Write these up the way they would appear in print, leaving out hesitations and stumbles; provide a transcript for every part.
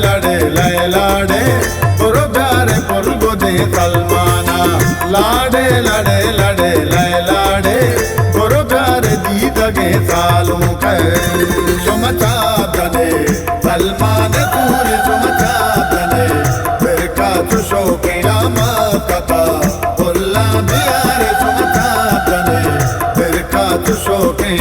लाडे लाडे पुरु प्यारे पुरगु दे सलमाना लाडे लाडे लाडे लाडे पुरु प्यारे दी दगे सालों के चमचा बने सलमान पूरे चमचा बने फिर का चुशो के नामा कता पुल्ला बियारे चमचा बने फिर का चुशो के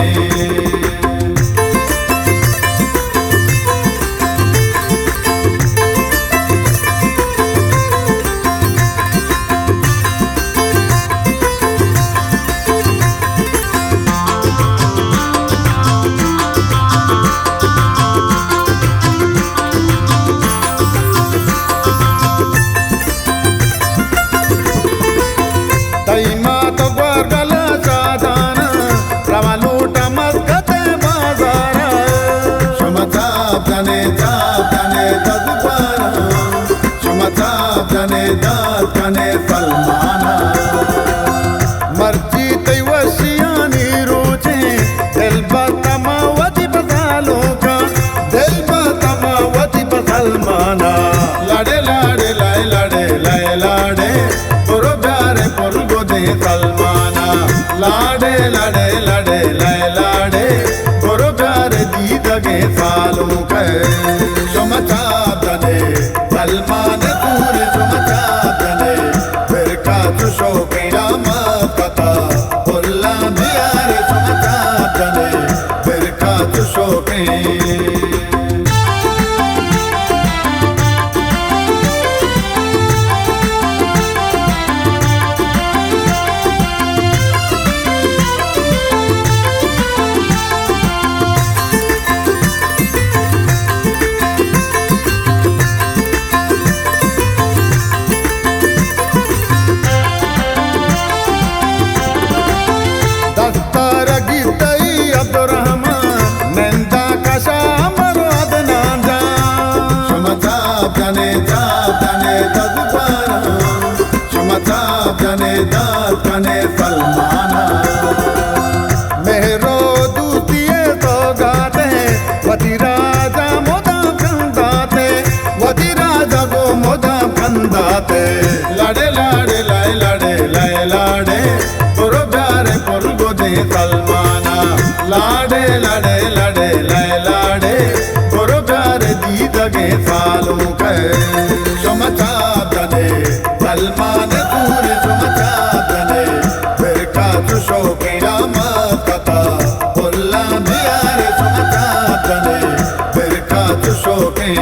कने सलमाना मर्जी तई वशियानी रोचे दिल बतामावती बसालों का दिल बतामावती बसलमाना लाडे लाडे लाडे पुरु प्यारे पुरगु दे सलमाना लाडे लाडे लाडे लाडे पुरु प्यारे दी दगे सालों के चमचा बने सलमान पूरे चमचा बने फिर का चुशो के नामा पता पुल्ला बियारे चमचा बने फिर का चुशो के कने सलमाना मेहरो दूतिये तो गाते वती राजा मोदा कंदाते वती राजा को मोदा कंदाते लाडे लाडे लाडे पुरु प्यारे पुरगु दे सलमाना लाडे लाडे लाडे लाडे पुरु प्यारे दी दगे सालों के चमचा बने सलमान पूरे चमचा बने फिर का चुशो के नामा पता पुल्ला बियारे चमचा बने फिर का चुशो के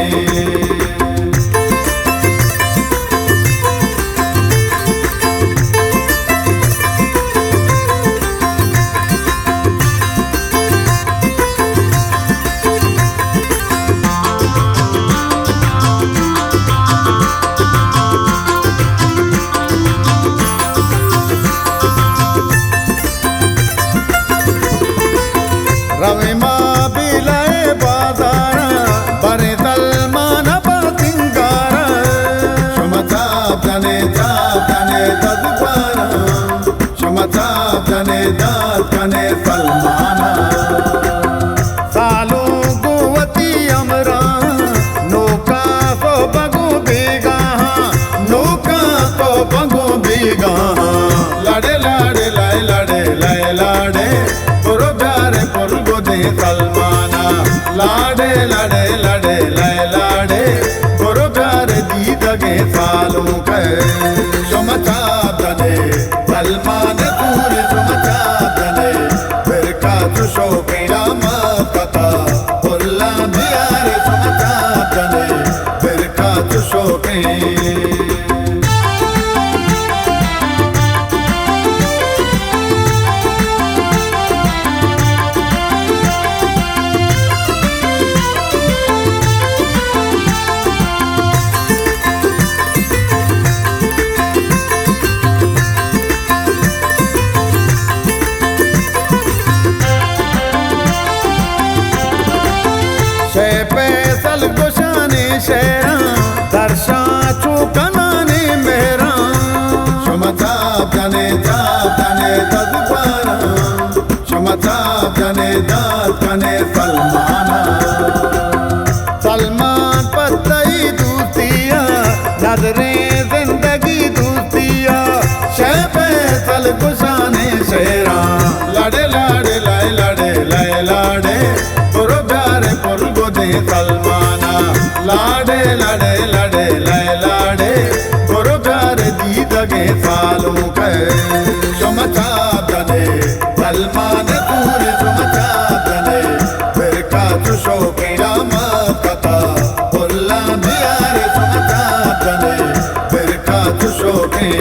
रवे माँ बिलाए बाजारा बरे सलमान बातिंगारा चमचा बने ददपारा चमचा बने सलमाना सालों गुवती अमरा नौका को बगो बेगा नौका को बगो बेगा लाडे लाडे लाडे पुरु प्यारे पुरगु दे सलमाना लाडे लाडे लाडे पुरु प्यारे दी दगे सालों के चमचा बने सलमान पूरे चमचा बने फिर का चुशो के नामा पता पुल्ला बियारे चमचा बने फिर का चुशो के पैसल गुशाने शेरा दर्शा चुकनाने मेरा चमचा बने ददपारा चमचा बने सलमाना सलमान पत्ता लाडे पुरो प्यारे पुरगो दे सलमाना लाडे लाडे लाडे लाडे पुरो प्यारे दी दगे सालों के चमचा बने सलमान पूरे चमचा बने फिर का चुशो के मत कथा पुल्ला दियारे चमचा बने फिर का चुशो के